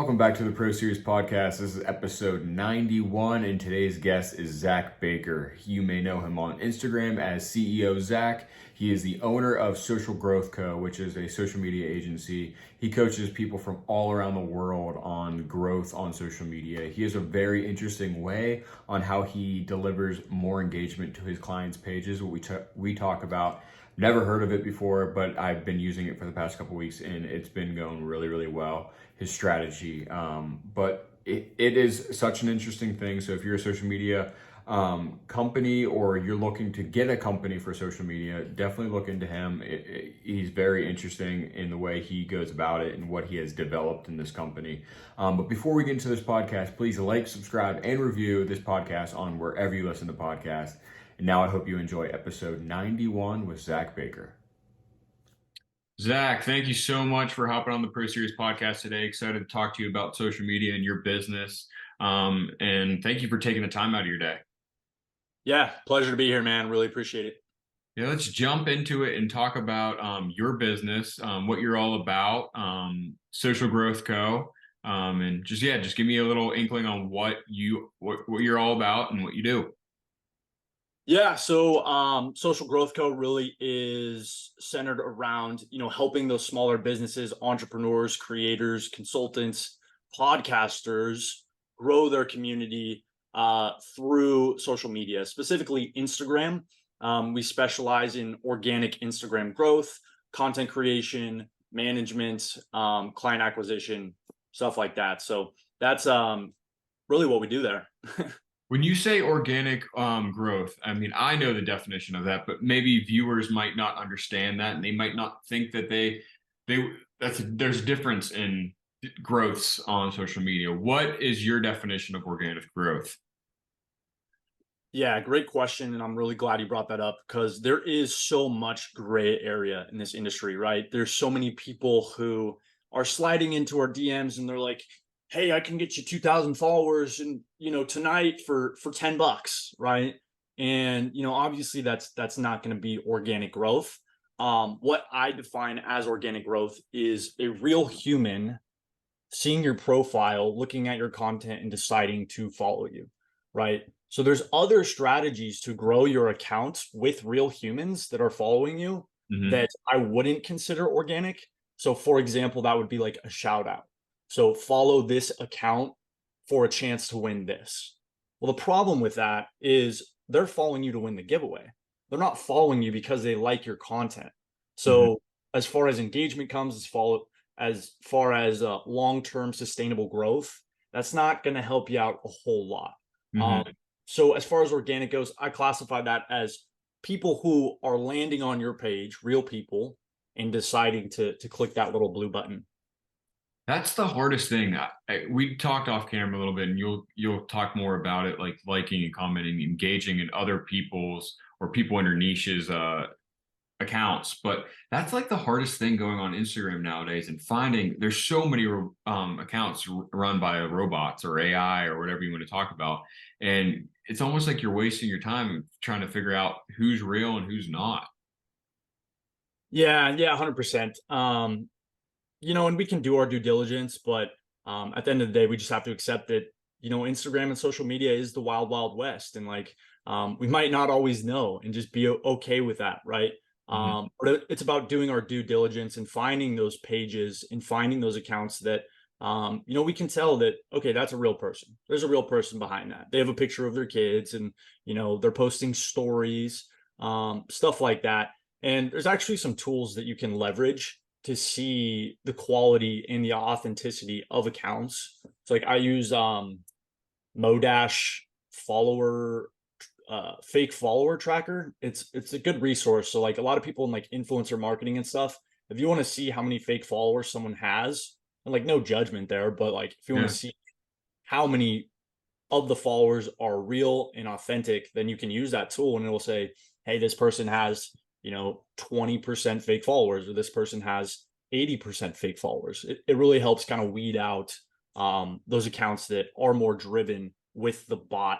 Welcome back to the Pro Series Podcast. This is episode 91, and today's guest is Zach Baker. You may know him on Instagram as CEO Zach. He is the owner of Social Growth Co., which is a social media agency. He coaches people from all around the world on growth on social media. He has a very interesting way on how he delivers more engagement to his clients' pages, what we talk about. Never heard of it before, but I've been using it for the past couple weeks, and it's been going really, really well. His strategy, but it is such an interesting thing. So if you're a social media company or you're looking to get a company for social media, definitely look into him. He's very interesting in the way he goes about it and what he has developed in this company. But before we get into this podcast, please like, subscribe, and review this podcast on wherever you listen to podcasts. And now I hope you enjoy episode 91 with Zach Baker. Zach, thank you so much for hopping on the Pro Series podcast today. Excited to talk to you about social media and your business. And thank you for taking the time out of your day. Yeah, pleasure to be here, man. Really appreciate it. Yeah, let's jump into it and talk about your business, what you're all about, Social Growth Co. And just give me a little inkling on what you're all about and what you do. Yeah, so Social Growth Co. really is centered around, helping those smaller businesses, entrepreneurs, creators, consultants, podcasters grow their community through social media, specifically Instagram. We specialize in organic Instagram growth, content creation, management, client acquisition, stuff like that. So that's really what we do there. When you say organic growth, I mean, I know the definition of that, but maybe viewers might not understand that, and they might not think that there's a difference in growths on social media. What is your definition of organic growth? Yeah, great question. And I'm really glad you brought that up because there is so much gray area in this industry, right? There's so many people who are sliding into our DMs and they're like, hey, I can get you 2,000 followers and, tonight for $10, right? And, obviously that's not going to be organic growth. What I define as organic growth is a real human seeing your profile, looking at your content and deciding to follow you, right? So there's other strategies to grow your accounts with real humans that are following you that I wouldn't consider organic. So for example, that would be like a shout out. So follow this account for a chance to win this. Well, the problem with that is they're following you to win the giveaway. They're not following you because they like your content. So as far as engagement comes, as far as long-term sustainable growth, that's not going to help you out a whole lot. So as far as organic goes, I classify that as people who are landing on your page, real people, and deciding to click that little blue button. That's the hardest thing. We talked off camera a little bit, and you'll talk more about it, like liking and commenting, engaging in other people's or people in your niches accounts. But that's like the hardest thing going on Instagram nowadays, and finding there's so many accounts run by robots or AI or whatever you want to talk about, and it's almost like you're wasting your time trying to figure out who's real and who's not. Yeah, 100%. And we can do our due diligence, but at the end of the day, we just have to accept that, Instagram and social media is the wild, wild west. And we might not always know and just be okay with that, right? But it's about doing our due diligence and finding those pages and finding those accounts that, we can tell that, okay, that's a real person. There's a real person behind that. They have a picture of their kids and, they're posting stories, stuff like that. And there's actually some tools that you can leverage to see the quality and the authenticity of accounts. So I use Modash follower fake follower tracker. It's a good resource. So a lot of people in influencer marketing and stuff, if you want to see how many fake followers someone has, and no judgment there, but if you want to see how many of the followers are real and authentic, then you can use that tool and it will say, hey, this person has 20% fake followers, or this person has 80% fake followers. It really helps kind of weed out those accounts that are more driven with the bot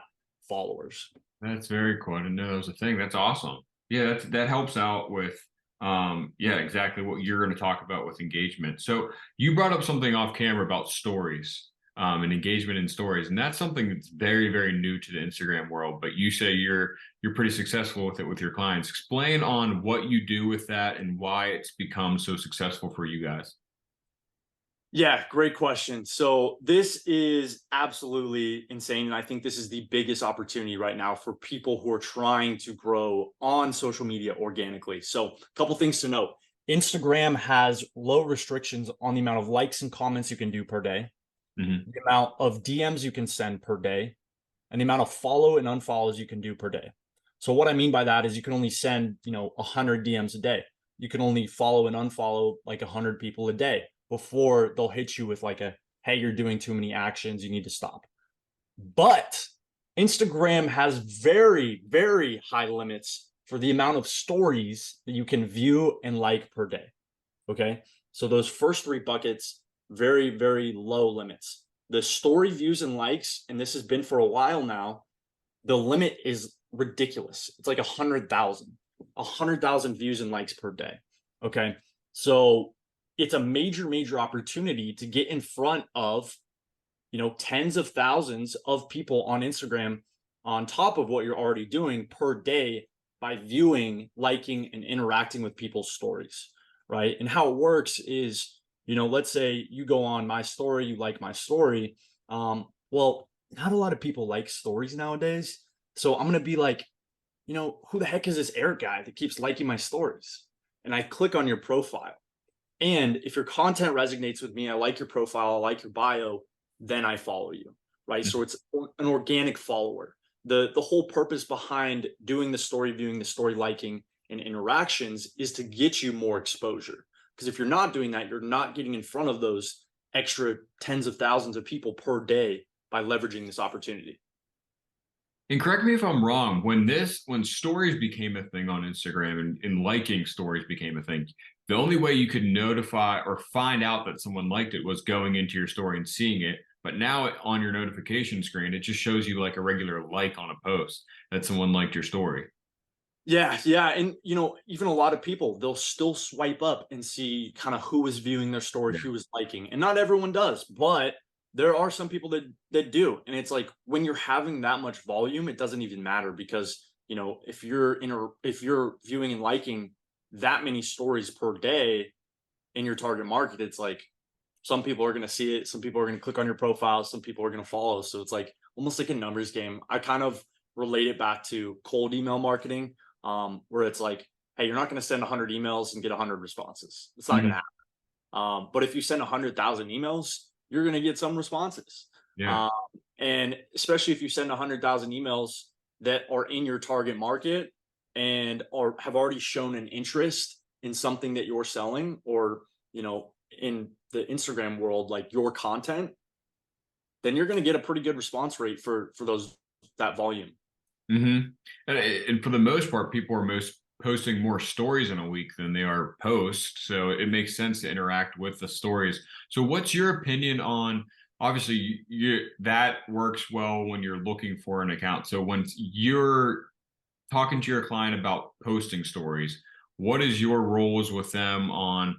followers. That's very cool. I didn't know that was a thing. That's awesome. Yeah, that helps out with Yeah, exactly what you're going to talk about with engagement. So you brought up something off camera about stories, and engagement in stories, and that's something that's very, very new to the Instagram world. But you say you're pretty successful with it with your clients. Explain on what you do with that and why it's become so successful for you guys. Yeah, great question. So this is absolutely insane. And I think this is the biggest opportunity right now for people who are trying to grow on social media organically. So a couple things to note. Instagram has low restrictions on the amount of likes and comments you can do per day, Hmm. the amount of DMs you can send per day, and the amount of follow and unfollows you can do per day. So what I mean by that is you can only send, 100 DMs a day. You can only follow and unfollow like 100 people a day before they'll hit you with like a, hey, you're doing too many actions, you need to stop. But Instagram has very, very high limits for the amount of stories that you can view and like per day. Okay. So those first three buckets, very, very low limits. The story views and likes, and this has been for a while now, the limit is ridiculous. It's like 100,000 views and likes per day. Okay. So it's a major, major opportunity to get in front of, tens of thousands of people on Instagram on top of what you're already doing per day by viewing, liking, and interacting with people's stories. Right. And how it works is, let's say you go on my story, you like my story. Well, not a lot of people like stories nowadays. So I'm going to be like, who the heck is this Eric guy that keeps liking my stories? And I click on your profile. And if your content resonates with me, I like your profile, I like your bio, then I follow you, right? So it's an organic follower. The whole purpose behind doing the story viewing, the story liking, and interactions is to get you more exposure. Because if you're not doing that, you're not getting in front of those extra tens of thousands of people per day by leveraging this opportunity. And correct me if I'm wrong, when stories became a thing on Instagram and liking stories became a thing, the only way you could notify or find out that someone liked it was going into your story and seeing it. But now on your notification screen, it just shows you like a regular like on a post that someone liked your story. Yeah, yeah, and even a lot of people, they'll still swipe up and see kind of who is viewing their story, Yeah. who is liking, and not everyone does, but there are some people that do, and it's like when you're having that much volume, it doesn't even matter because if you're viewing and liking that many stories per day in your target market, it's like some people are going to see it, some people are going to click on your profile, some people are going to follow, so it's like almost like a numbers game. I kind of relate it back to cold email marketing, where it's like, hey, you're not going to send 100 emails and get 100 responses. It's not going to Hmm. happen. But if you send 100,000 emails, you're going to get some responses. Yeah. Um, and especially if you send 100,000 emails that are in your target market and or have already shown an interest in something that you're selling, or in the Instagram world, like your content, then you're going to get a pretty good response rate for those that volume. Hmm. And for the most part, people are most posting more stories in a week than they are posts. So it makes sense to interact with the stories. So what's your opinion on, obviously that works well when you're looking for an account. So when you're talking to your client about posting stories, what is your roles with them on,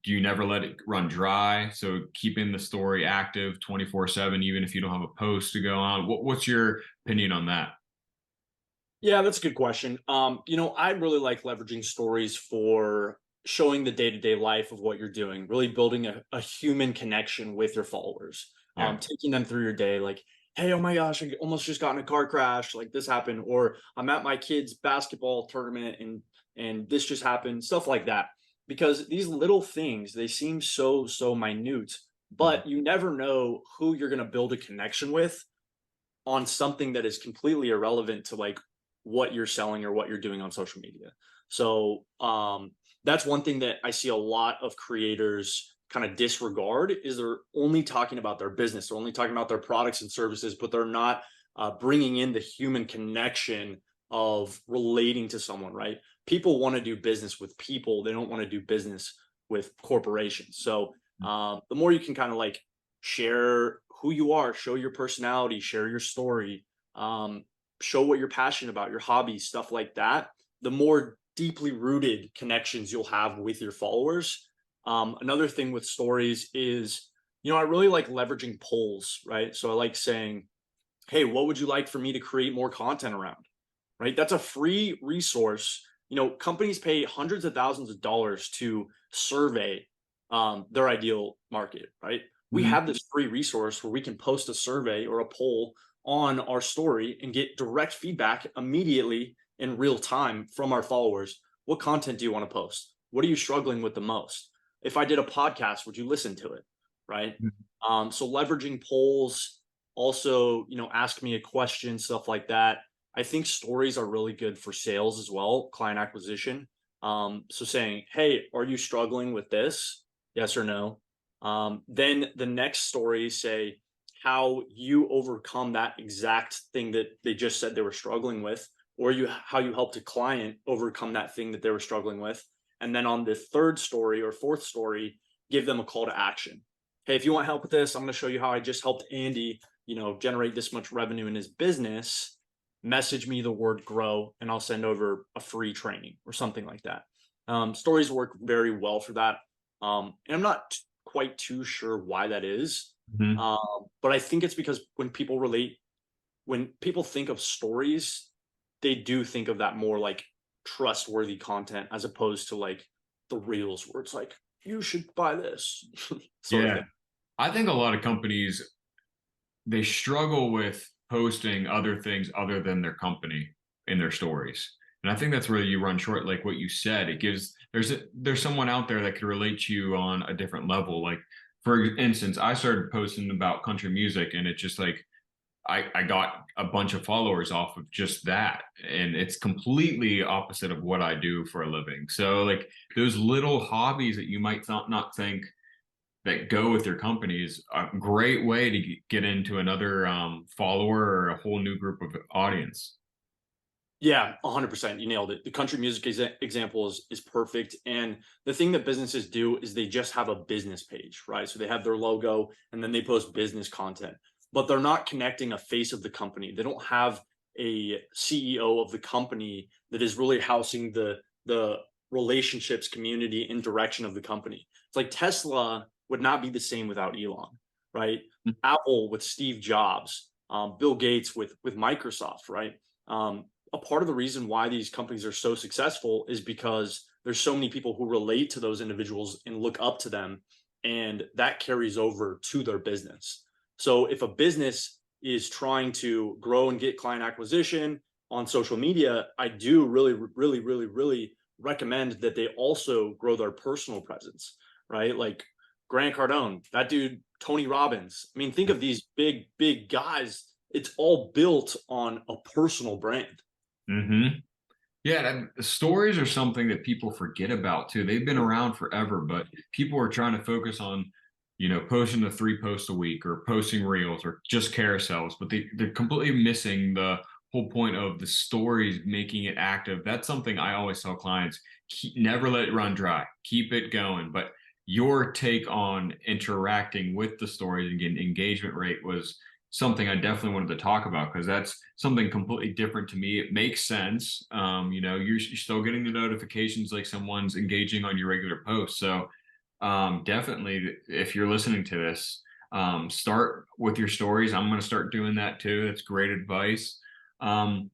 do you never let it run dry? So keeping the story active 24/7, even if you don't have a post to go on. What's your opinion on that? Yeah, that's a good question. I really like leveraging stories for showing the day-to-day life of what you're doing, really building a human connection with your followers, Yeah. taking them through your day, like, hey, oh my gosh, I almost just got in a car crash, like this happened, or I'm at my kid's basketball tournament and this just happened, stuff like that. Because these little things, they seem so minute, Mhm. but you never know who you're gonna build a connection with on something that is completely irrelevant to like what you're selling or what you're doing on social media. So that's one thing that I see a lot of creators kind of disregard is they're only talking about their business, they're only talking about their products and services, but they're not bringing in the human connection of relating to someone. Right? People want to do business with people; they don't want to do business with corporations. So the more you can kind of like share who you are, show your personality, share your story, show what you're passionate about, your hobbies, stuff like that, the more deeply rooted connections you'll have with your followers. Another thing with stories is, I really like leveraging polls, right? So I like saying, hey, what would you like for me to create more content around? Right? That's a free resource. Companies pay hundreds of thousands of dollars to survey their ideal market, right? We Mhm. have this free resource where we can post a survey or a poll on our story and get direct feedback immediately in real time from our followers. What content do you want to post? What are you struggling with the most? If I did a podcast, would you listen to it? Right. So leveraging polls, also, ask me a question, stuff like that. I think stories are really good for sales as well, client acquisition. So saying, hey, are you struggling with this? Yes or no? Then the next story, say how you overcome that exact thing that they just said they were struggling with, or how you helped a client overcome that thing that they were struggling with. And then on the third story or fourth story, give them a call to action. Hey, if you want help with this, I'm going to show you how I just helped Andy, generate this much revenue in his business. Message me the word grow and I'll send over a free training or something like that. Stories work very well for that. And I'm not quite too sure why that is. Mhm. But I think it's because when people think of stories, they do think of that more like trustworthy content as opposed to like the reels where it's like, you should buy this sort of Yeah. thing. I think a lot of companies, they struggle with posting other things other than their company in their stories. And I think that's where you run short, like what you said. It gives there's someone out there that could relate to you on a different level. Like for instance, I started posting about country music and it just like I got a bunch of followers off of just that. And it's completely opposite of what I do for a living. So like those little hobbies that you might not think that go with your company is a great way to get into another follower or a whole new group of audience. Yeah, 100%. You nailed it. The country music example is perfect. And the thing that businesses do is they just have a business page, right? So they have their logo and then they post business content, but they're not connecting a face of the company. They don't have a CEO of the company that is really housing the relationships, community, and direction of the company. It's like Tesla would not be the same without Elon, right? Apple with Steve Jobs, Bill Gates with Microsoft, right? A part of the reason why these companies are so successful is because there's so many people who relate to those individuals and look up to them, and that carries over to their business. So if a business is trying to grow and get client acquisition on social media, I do really, really, really, really recommend that they also grow their personal presence, right? Like Grant Cardone, that dude, Tony Robbins. I mean, think of these big, big guys. It's all built on a personal brand. Hmm. Yeah, stories are something that people forget about too. They've been around forever, but people are trying to focus on, posting the 3 posts a week or posting reels or just carousels, but they're completely missing the whole point of the stories, making it active. That's something I always tell clients, never let it run dry. Keep it going. But your take on interacting with the stories and getting engagement rate was something I definitely wanted to talk about because that's something completely different to me. It makes sense. You're still getting the notifications like someone's engaging on your regular post. So definitely, if you're listening to this, start with your stories. I'm going to start doing that too. That's great advice. Um,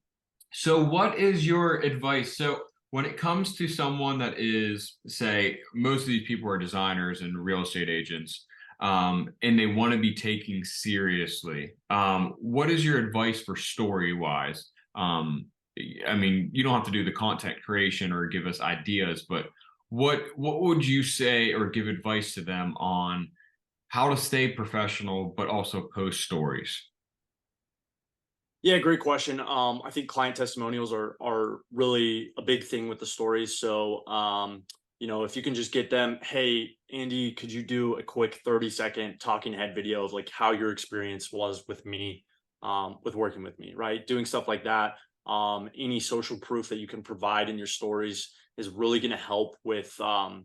so, what is your advice? So, when it comes to someone that is, say, most of these people are designers and real estate agents, and they want to be taken seriously, what is your advice for story wise? I mean, you don't have to do the content creation or give us ideas, but what would you say or give advice to them on how to stay professional but also post stories? Yeah, great question. I think client testimonials are really a big thing with the stories. So, if you can just get them, hey, Andy, could you do a quick 30-second talking head video of like how your experience was with me, with working with me, right? Doing stuff like that. Any social proof that you can provide in your stories is really going to help with, the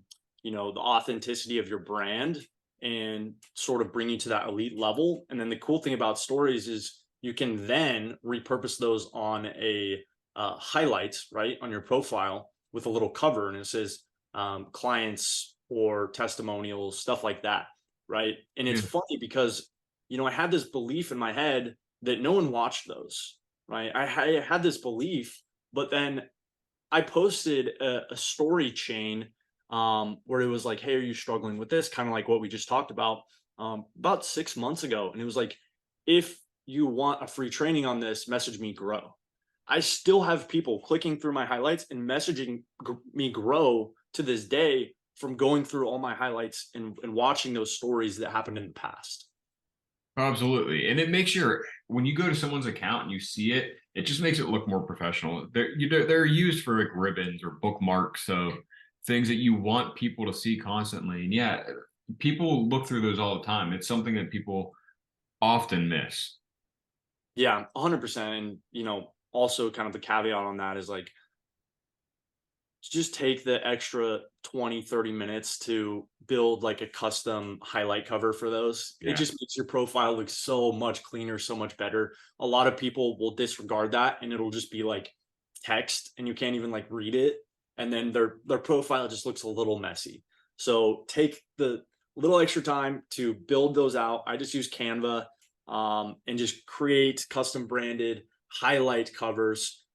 authenticity of your brand and sort of bring you to that elite level. And then the cool thing about stories is you can then repurpose those on a highlight, right, on your profile. with a little cover, and it says clients or testimonials, stuff like that, right? And it's Yeah. funny because I had this belief in my head that no one watched those, right? I had this belief, but then I posted a story chain where it was like, "Hey, are you struggling with this?" Kind of like what we just talked about 6 months ago, and it was like, "If you want a free training on this, message me grow." I still have people clicking through my highlights and messaging me grow to this day from going through all my highlights and watching those stories that happened in the past. Absolutely. And it makes when you go to someone's account and you see it, it just makes it look more professional. They're used for like ribbons or bookmarks, so things that you want people to see constantly. And yeah, people look through those all the time. It's something that people often miss. Yeah, 100%. And also kind of the caveat on that is like, just take the extra 20-30 minutes to build like a custom highlight cover for those. It Yeah. just makes your profile look so much cleaner, so much better. A lot of people will disregard that and it'll just be like text and you can't even like read it. And then their profile just looks a little messy. So take the little extra time to build those out. I just use Canva and just create custom branded highlight covers.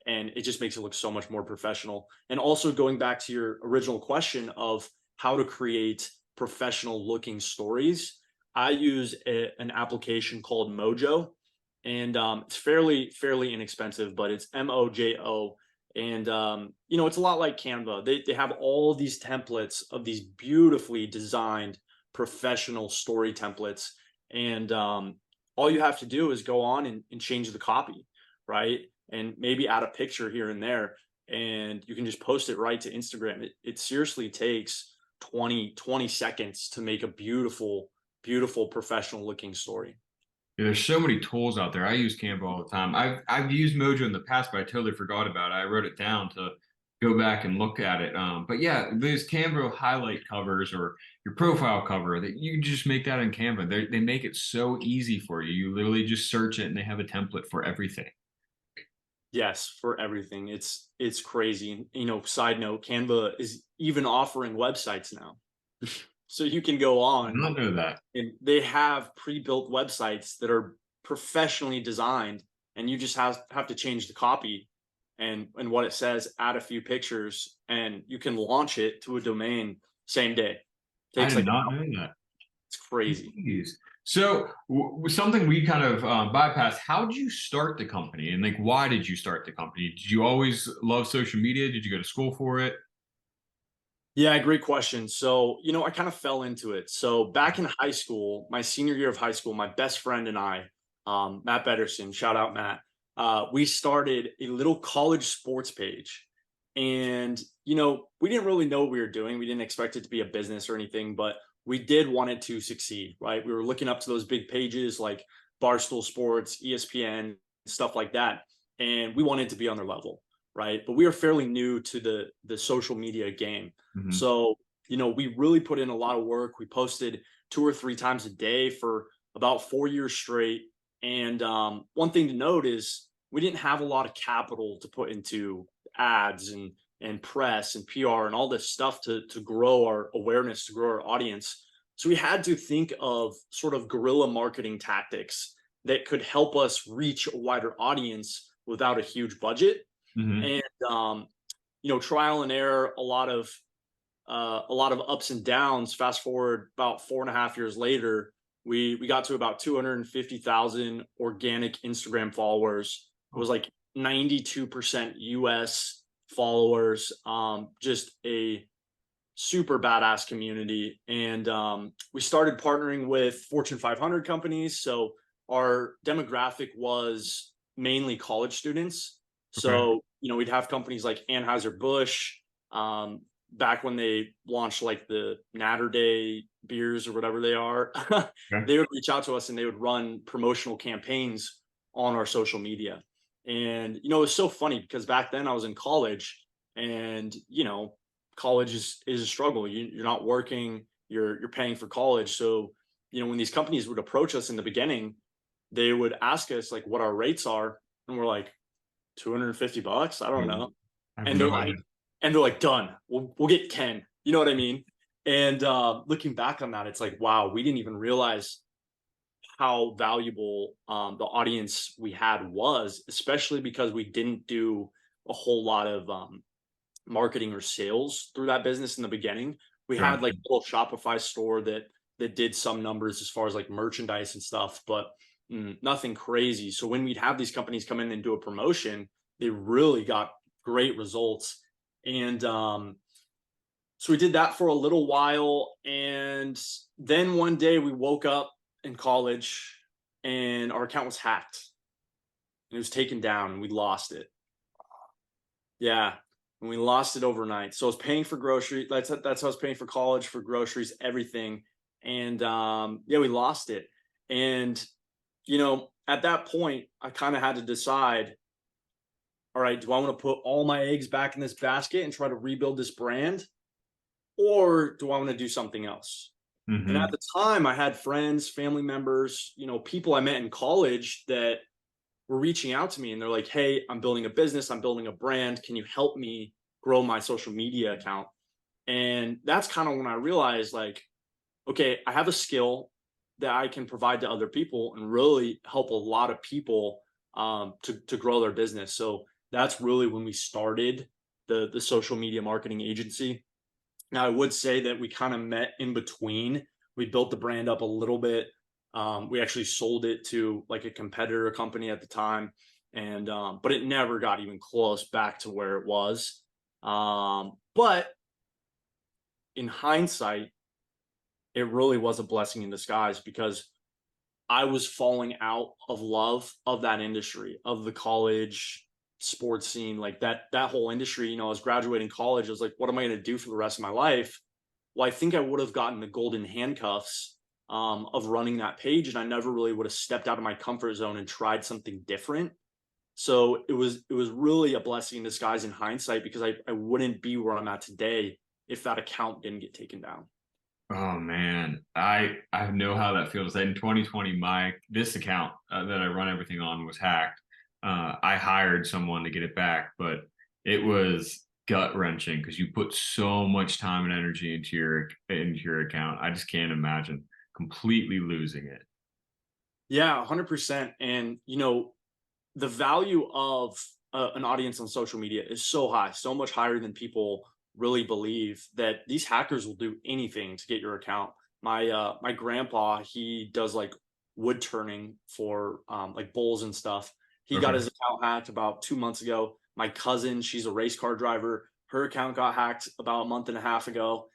And it just makes it look so much more professional. And also going back to your original question of how to create professional looking stories, I use an application called Mojo, and it's fairly inexpensive, but it's Mojo. And it's a lot like Canva. They have all these templates of these beautifully designed professional story templates, and all you have to do is go on and change the copy, right? And maybe add a picture here and there, and you can just post it right to Instagram. It seriously takes 20 seconds to make a beautiful professional looking story. Yeah, there's so many tools out there. I use Canva all the time. I've used Mojo in the past, but I totally forgot about it. I wrote it down to go back and look at it. But yeah, there's Canva highlight covers or your profile cover that you just make that in Canva. They make it so easy for you. You literally just search it and they have a template for everything. Yes, for everything. It's crazy. Side note, Canva is even offering websites now. So you can go I did on not know that. and they have pre-built websites that are professionally designed, and you just have to change the copy and what it says, add a few pictures, and you can launch it to a domain same day. I Takes did like an not hour. know that. It's crazy. Jeez. So, something we kind of bypassed. How did you start the company, and like, why did you start the company? Did you always love social media? Did you go to school for it? Yeah, great question. So, I kind of fell into it. So back in high school, my senior year of high school, my best friend and I, Matt Betterson, shout out Matt, we started a little college sports page. And, we didn't really know what we were doing. We didn't expect it to be a business or anything, but we did want it to succeed, right? We were looking up to those big pages like Barstool Sports, ESPN, stuff like that. And we wanted to be on their level, right? But we are fairly new to the social media game. Hmm. So, we really put in a lot of work. We posted 2 or 3 times a day for about 4 years straight. And one thing to note is we didn't have a lot of capital to put into ads and press and PR and all this stuff to grow our awareness, to grow our audience. So we had to think of sort of guerrilla marketing tactics that could help us reach a wider audience without a huge budget. Hmm. And trial and error, a lot of ups and downs. Fast forward about 4.5 years later, we got to about 250,000 organic Instagram followers. It was Oh, like 92% US followers. Just a super badass community. And we started partnering with Fortune 500 companies. So our demographic was mainly college students. okay. So, we'd have companies like Anheuser-Busch, um, back when they launched like the Natter Day beers or whatever they are. Okay. They would reach out to us and they would run promotional campaigns on our social media. And, it was so funny because back then I was in college, and, college is a struggle. You're not working, you're paying for college. So, when these companies would approach us in the beginning, they would ask us like what our rates are, and we're like, $250. I don't know. I have And they're no like, idea. done. We'll get Ken. You know what I mean? And looking back on that, it's like, wow, we didn't even realize how valuable the audience we had was, especially because we didn't do a whole lot of marketing or sales through that business in the beginning. We had like Gotcha. a little Shopify store that did some numbers as far as like merchandise and stuff, but nothing crazy. So when we'd have these companies come in and do a promotion, they really got great results. And so we did that for a little while. And then one day we woke up in college and our account was hacked and it was taken down and we lost it. Yeah. And we lost it overnight. So I was paying for groceries. That's how I was paying for college, for groceries, everything. And yeah, we lost it. And at that point, I kind of had to decide, all right, do I want to put all my eggs back in this basket and try to rebuild this brand? Or do I want to do something else? And at Hmm. the time, I had friends, family members, people I met in college that were reaching out to me and they're like, hey, I'm building a business, I'm building a brand. Can you help me grow my social media account? And that's kind of when I realized, like, okay, I have a skill that I can provide to other people and really help a lot of people to grow their business. So that's really when we started the social media marketing agency. Now, I would say that we kind of met in between. We built the brand up a little bit. We actually sold it to like a competitor company at the time, and but it never got even close back to where it was. But in hindsight, it really was a blessing in disguise because I was falling out of love of that industry, of the college sports scene, like that whole industry. I was graduating college. I was like, what am I going to do for the rest of my life? Well, I think I would have gotten the golden handcuffs of running that page, and I never really would have stepped out of my comfort zone and tried something different. So it was really a blessing in disguise in hindsight because I wouldn't be where I'm at today if that account didn't get taken down. Oh man, I know how that feels. In 2020, my this account that I run everything on was hacked. I hired someone to get it back, but it was gut wrenching because you put so much time and energy into your account. I just can't imagine completely losing it. Yeah, 100%. And the value of an audience on social media is so high, so much higher than people really believe, that these hackers will do anything to get your account. My grandpa, he does like wood turning for like bulls and stuff. He got Okay. his account hacked about 2 months ago. My cousin, she's a race car driver. Her account got hacked about a month and a half ago.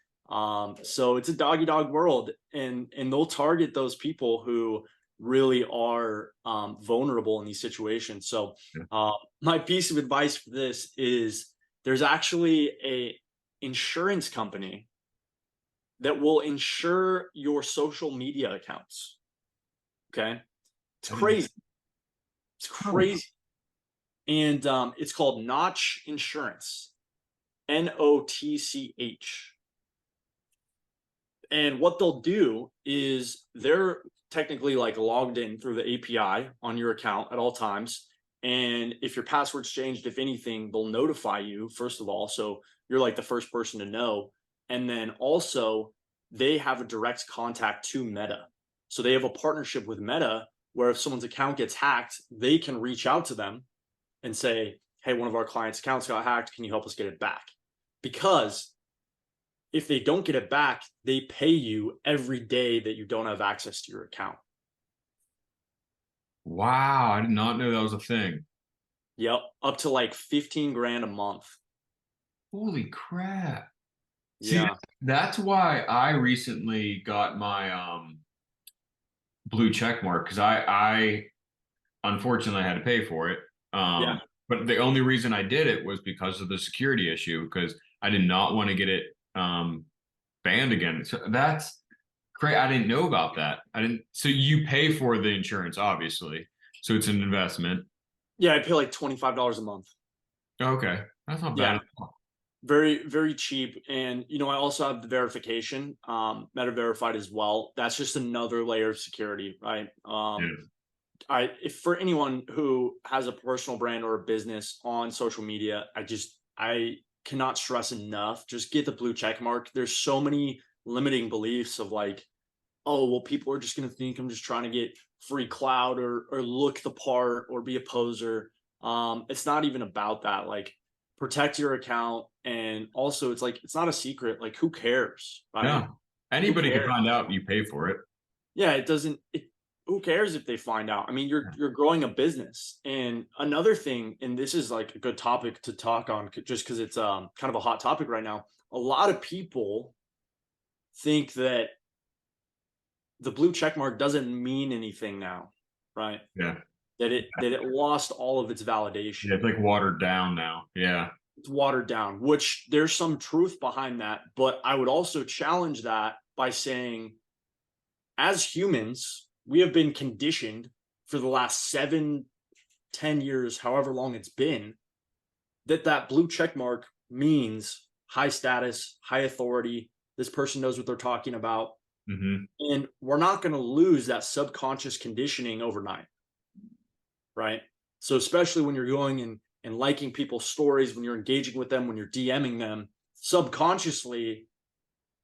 So it's a doggy dog world, and they'll target those people who really are vulnerable in these situations. So Yeah. my piece of advice for this is there's actually a insurance company that will insure your social media accounts. Okay. It's I didn't. crazy. It's Oh, crazy. And it's called Notch Insurance, Notch. And what they'll do is they're technically like logged in through the API on your account at all times. And if your password's changed, if anything, they'll notify you, first of all. So you're like the first person to know. And then also, they have a direct contact to Meta. So they have a partnership with Meta where if someone's account gets hacked, they can reach out to them and say, hey, one of our clients' accounts got hacked. Can you help us get it back? Because if they don't get it back, they pay you every day that you don't have access to your account. wow, I did not know that was a thing. Yep, up to like 15 grand a month. Holy crap. See, Yeah, that's why I recently got my blue check mark because I unfortunately I had to pay for it. yeah, But the only reason I did it was because of the security issue because I did not want to get it banned again. So that's great. I didn't know about that. I didn't. So you pay for the insurance, obviously. So it's an investment. yeah. I pay like $25 a month. Okay, that's not bad Yeah, at all. very, very cheap. And I also have the verification, Meta verified as well. That's just another layer of security, right? Yeah. If for anyone who has a personal brand or a business on social media, I just I cannot stress enough, just get the blue check mark. There's so many limiting beliefs of like, oh, well, people are just going to think I'm just trying to get free clout or look the part or be a poser. It's not even about that. Like, protect your account, and also it's like it's not a secret. Like, who cares, right? No, Who anybody can cares? find out. You pay for it. Yeah, it doesn't. Who cares if they find out? I mean, you're growing a business, and another thing, and this is like a good topic to talk on, just because it's kind of a hot topic right now. A lot of people think that the blue check mark doesn't mean anything now, right? Yeah, That it lost all of its yeah, validation. it's like watered down now. Yeah, It's watered down, which there's some truth behind that. But I would also challenge that by saying, as humans, we have been conditioned for the last 7, 10 years, however long it's been, that blue check mark means high status, high authority. This person knows what they're talking about. hmm, And we're not going to lose that subconscious conditioning overnight, right? So especially when you're going and liking people's stories, when you're engaging with them, when you're DMing them, subconsciously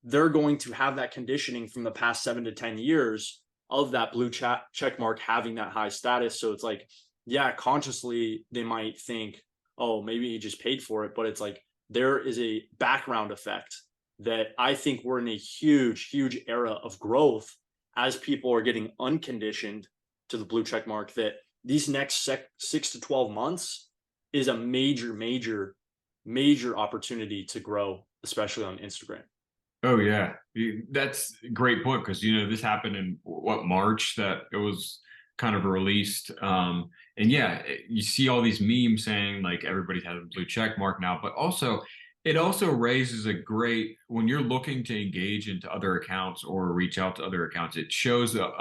they're going to have that conditioning from the past 7 to 10 years of that blue check mark having that high status. So it's like, yeah, consciously they might think, oh, maybe he just paid for it, but it's like there is a background effect that I think we're in a huge, huge era of growth as people are getting unconditioned to the blue check mark. That these next 6 to 12 months is a major, major, major opportunity to grow, especially on Instagram. oh yeah, that's a great point because this happened in what March that it was kind of released, and yeah, you see all these memes saying like everybody has a blue check mark now, but also it also raises a great when you're looking to engage into other accounts or reach out to other accounts, it shows that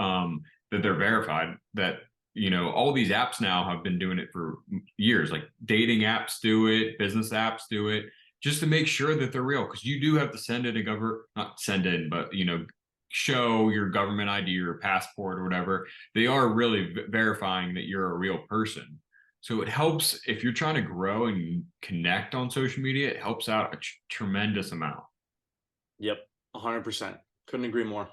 they're verified. That all these apps now have been doing it for years, like dating apps do it, business apps do it just to make sure that they're real. Because you do have to send in a not send in, but show your government ID or passport or whatever. They are really verifying that you're a real person. So it helps if you're trying to grow and connect on social media. It helps out a tremendous amount. Yep, 100%. Couldn't agree more.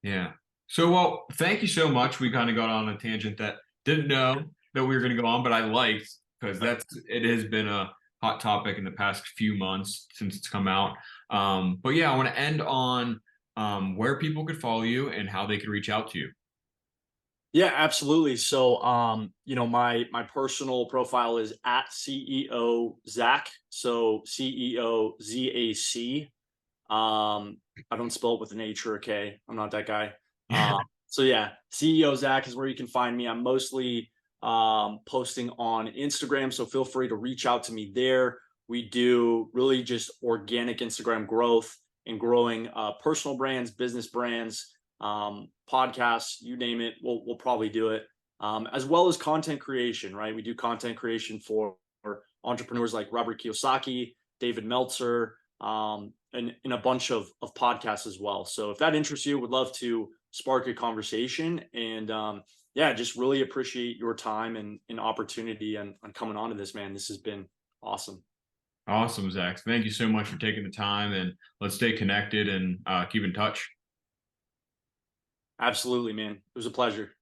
Yeah. So well, thank you so much. We kind of got on a tangent that didn't know that we were going to go on, but I liked because it has been a hot topic in the past few months since it's come out. But yeah, I want to end on where people could follow you and how they could reach out to you. Yeah, absolutely. So, my personal profile is at CEO Zach. So CEOZAC. I don't spell it with an H or a K. I'm not that guy. Yeah. So yeah, CEO Zach is where you can find me. I'm mostly posting on Instagram, so feel free to reach out to me there. We do really just organic Instagram growth and growing personal brands, business brands, podcasts, you name it. We'll probably do it, as well as content creation. Right, we do content creation for entrepreneurs like Robert Kiyosaki, David Meltzer, and a bunch of podcasts as well. So if that interests you, would love to spark a conversation. And yeah, just really appreciate your time and opportunity and on coming on to this, man. This has been awesome. Awesome, Zach. Thank you so much for taking the time and let's stay connected and keep in touch. Absolutely, man. It was a pleasure.